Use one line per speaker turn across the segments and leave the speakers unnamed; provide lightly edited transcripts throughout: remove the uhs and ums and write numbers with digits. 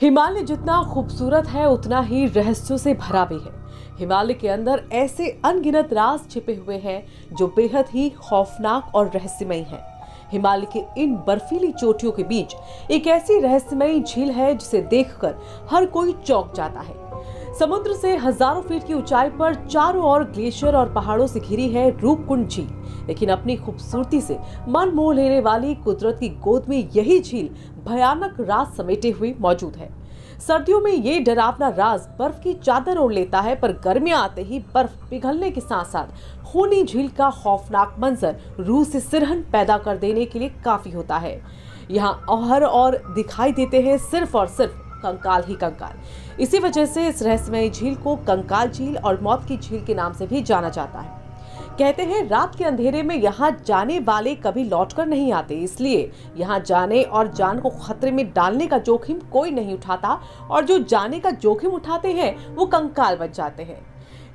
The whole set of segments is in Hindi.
हिमालय जितना खूबसूरत है उतना ही रहस्यों से भरा भी है। हिमालय के अंदर ऐसे अनगिनत राज छिपे हुए हैं जो बेहद ही खौफनाक और रहस्यमयी हैं। हिमालय के इन बर्फीली चोटियों के बीच एक ऐसी रहस्यमयी झील है जिसे देखकर हर कोई चौंक जाता है। समुद्र से हजारों फीट की ऊंचाई पर चारों ओर ग्लेशियर और पहाड़ों से घिरी है रूपकुंड झील, लेकिन अपनी खूबसूरती से मन मोह लेने वाली कुदरत की गोद में यही झील भयानक राज समेटे हुए मौजूद है। सर्दियों में ये डरावना राज बर्फ की चादर ओढ़ लेता है, पर गर्मियां आते ही बर्फ पिघलने के साथ साथ खूनी झील का खौफनाक मंजर रूह से सिरहन पैदा कर देने के लिए काफी होता है। यहाँ हर और दिखाई देते हैं सिर्फ और सिर्फ कंकाल ही कंकाल। इसी वजह से इस रहस्यमयी झील को कंकाल झील और मौत की झील के नाम से भी जाना जाता है। कहते हैं रात के अंधेरे में यहाँ जाने वाले कभी लौटकर नहीं आते, इसलिए यहाँ जाने और जान को खतरे में डालने का जोखिम कोई नहीं उठाता, और जो जाने का जोखिम उठाते हैं वो कंकाल बच जाते हैं।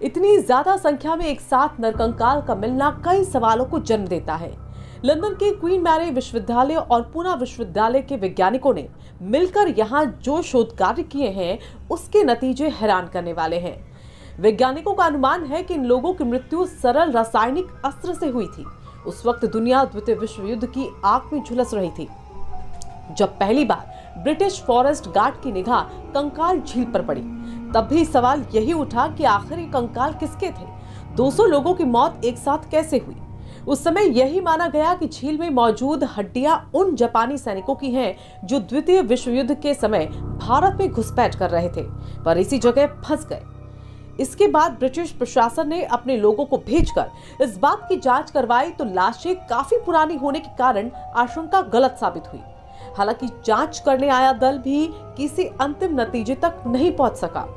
इतनी ज्यादा संख्या में एक साथ नरकंकाल का मिलना कई सवालों को जन्म देता है। लंदन के क्वीन मैरी विश्वविद्यालय और पुणे विश्वविद्यालय के वैज्ञानिकों ने मिलकर यहाँ जो शोध कार्य किए हैं उसके नतीजे हैरान करने वाले हैं। वैज्ञानिकों का अनुमान है कि इन लोगों की मृत्यु सरल रासायनिक अस्त्र से हुई थी। उस वक्त दुनिया द्वितीय विश्व युद्ध की आग में झुलस रही थी जब पहली बार ब्रिटिश फॉरेस्ट गार्ड की निगाह कंकाल झील पर पड़ी। तब भी सवाल यही उठा कि आखिर ये कंकाल किसके थे? 200 लोगों की मौत एक साथ कैसे हुई? उस समय यही माना गया कि झील में मौजूद हड्डियां उन जापानी सैनिकों की हैं जो द्वितीय विश्व युद्ध के समय भारत में घुसपैठ कर रहे थे, पर इसी जगह फंस गए। इसके बाद ब्रिटिश प्रशासन ने अपने लोगों को भेजकर इस बात की जांच करवाई, तो लाशें काफी पुरानी होने के कारण आशंका गलत साबित हुई। हालांकि जांच करने आया दल भी किसी अंतिम नतीजे तक नहीं पहुंच सका।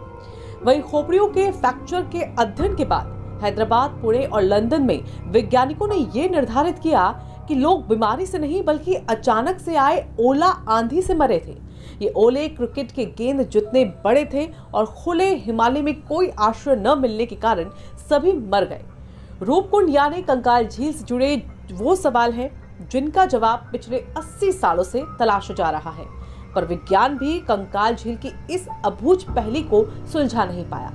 वहीं खोपड़ियों के फ्रैक्चर के अध्ययन के बाद हैदराबाद, पुणे और लंदन में वैज्ञानिकों ने यह निर्धारित किया कि लोग बीमारी से नहीं बल्कि अचानक से आए ओला आंधी से मरे थे। ये ओले क्रिकेट के गेंद जितने बड़े थे और खुले हिमालय में कोई आश्रय न मिलने के कारण सभी मर गए। रूपकुंड यानी कंकाल झील से जुड़े वो सवाल हैं जिनका जवाब पिछले 80 सालों से तलाशा जा रहा है, पर विज्ञान भी कंकाल झील की इस अबूझ पहेली को सुलझा नहीं पाया।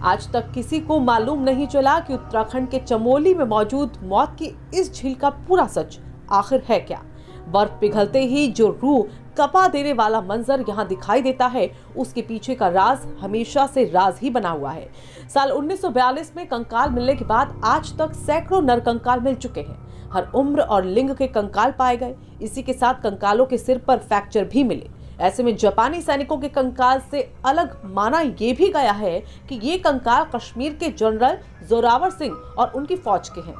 आज तक किसी को मालूम नहीं चला कि उत्तराखंड के चमोली में मौजूद मौत की इस झील का पूरा सच आखिर है क्या। बर्फ पिघलते ही जो रूह कपा देने वाला मंजर यहाँ दिखाई देता है, उसके पीछे का राज हमेशा से राज ही बना हुआ है। साल 1942 में कंकाल मिलने के बाद आज तक सैकड़ों नरकंकाल मिल चुके हैं। हर उम्र और लिंग के कंकाल पाए गए। इसी के साथ कंकालों के सिर पर फ्रैक्चर भी मिले। ऐसे में जापानी सैनिकों के कंकाल से अलग माना यह भी गया है कि ये कंकाल कश्मीर के जनरल जोरावर सिंह और उनकी फौज के हैं।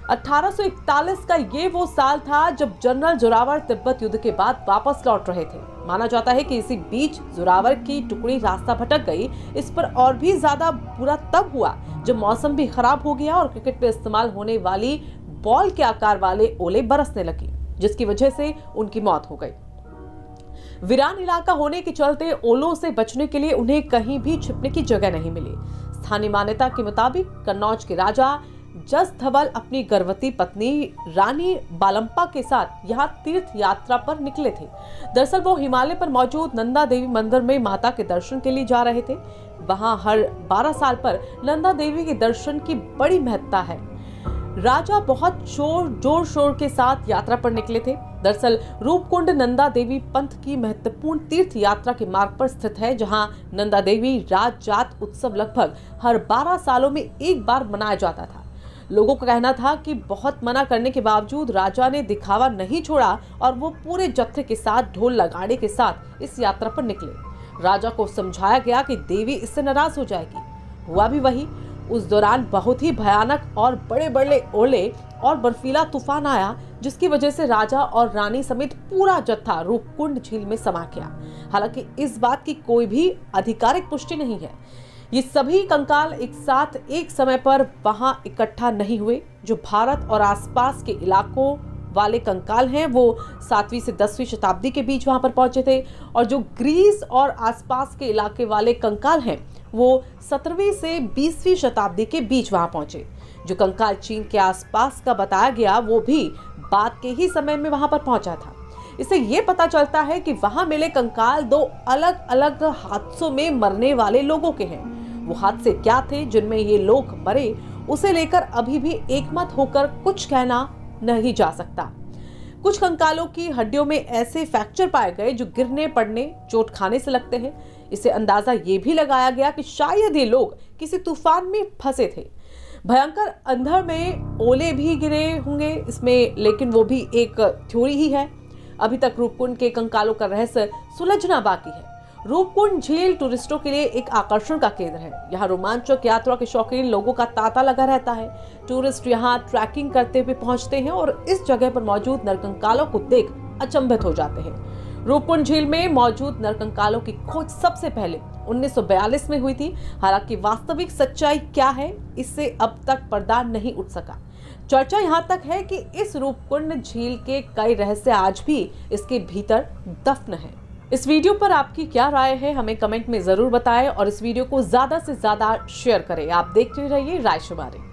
1841 का ये वो साल था जब जनरल जोरावर तिब्बत युद्ध के बाद वापस लौट रहे थे। माना जाता है कि इसी बीच जोरावर की टुकड़ी रास्ता भटक गई। इस पर और भी ज्यादा बुरा तब हुआ जब मौसम भी खराब हो गया और क्रिकेट में इस्तेमाल होने वाली बॉल के आकार वाले ओले बरसने लगे, जिसकी वजह से उनकी मौत हो गई। वीरान इलाका होने के चलते ओलों से बचने के लिए उन्हें कहीं भी छिपने की जगह नहीं मिली। स्थानीय मान्यता के मुताबिक कन्नौज के राजा जस धवल अपनी गर्भवती पत्नी रानी बालम्पा के साथ यहाँ तीर्थ यात्रा पर निकले थे। दरअसल वो हिमालय पर मौजूद नंदा देवी मंदिर में माता के दर्शन के लिए जा रहे थे। वहाँ हर 12 साल पर नंदा देवी के दर्शन की बड़ी महत्ता है। राजा बहुत जोर शोर के साथ यात्रा पर निकले थे। दरअसल रूपकुंड नंदा देवी पंथ की महत्वपूर्ण तीर्थ यात्रा के मार्ग पर स्थित है, जहां नंदा देवी राज जात उत्सव लगभग हर 12 सालों में एक बार मनाया जाता था। लोगों का कहना था कि बहुत मना करने के बावजूद राजा ने दिखावा नहीं छोड़ा और वो पूरे जत्थे के साथ ढोल लगाड़े के साथ इस यात्रा पर निकले। राजा को समझाया गया कि देवी इससे नाराज हो जाएगी। हुआ भी वही। उस दौरान बहुत ही भयानक और बड़े बड़े ओले और बर्फीला तूफान आया, जिसकी वजह से राजा और रानी समेत पूरा जत्था रूपकुंड झील में समा गया। हालांकि इस बात की कोई भी आधिकारिक पुष्टि नहीं है। ये सभी कंकाल एक साथ एक समय पर वहां इकट्ठा नहीं हुए। जो भारत और आसपास के इलाकों वाले कंकाल हैं वो 7वीं से 10वीं शताब्दी के बीच वहां पर पहुंचे थे, और जो ग्रीस और आसपास के इलाके वाले कंकाल हैं वो 17वीं से 20वीं शताब्दी के बीच वहां पहुंचे। जो कंकाल चीन के आसपास का बताया गया वो भी बाद के ही समय में वहां पर पहुंचा था। इससे ये पता चलता है कि वहां मिले कंकाल दो अलग अलग हादसों में मरने वाले लोगों के हैं। वो हादसे क्या थे जिनमें ये लोग मरे, उसे लेकर अभी भी एकमत होकर कुछ कहना नहीं जा सकता। कुछ कंकालों की हड्डियों में ऐसे फ्रैक्चर पाए गए जो गिरने पड़ने, चोट खाने से लगते हैं। इससे अंदाजा ये भी लगाया गया कि शायद ये लोग किसी तूफान में फंसे थे। भयंकर अंधड़ में ओले भी गिरे होंगे इसमें, लेकिन वो भी एक थ्योरी ही है। अभी तक रूपकुंड के कंकालों का रहस्य सुलझना बाकी है। रूपकुंड झील टूरिस्टों के लिए एक आकर्षण का केंद्र है। यहाँ रोमांचक यात्रा के शौकीन लोगों का तांता लगा रहता है। टूरिस्ट यहाँ ट्रैकिंग करते हुए पहुंचते हैं और इस जगह पर मौजूद नरकंकालों को देख अचंभित हो जाते हैं। रूपकुंड झील में मौजूद नरकंकालों की खोज सबसे पहले 1942 में हुई थी। हालांकि वास्तविक सच्चाई क्या है, इससे अब तक पर्दा नहीं उठ सका। चर्चा यहाँ तक है कि इस रूपकुंड झील के कई रहस्य आज भी इसके भीतर दफन है। इस वीडियो पर आपकी क्या राय है, हमें कमेंट में जरूर बताएं और इस वीडियो को ज्यादा से ज्यादा शेयर करें। आप देखते रहिए रायशुमारी।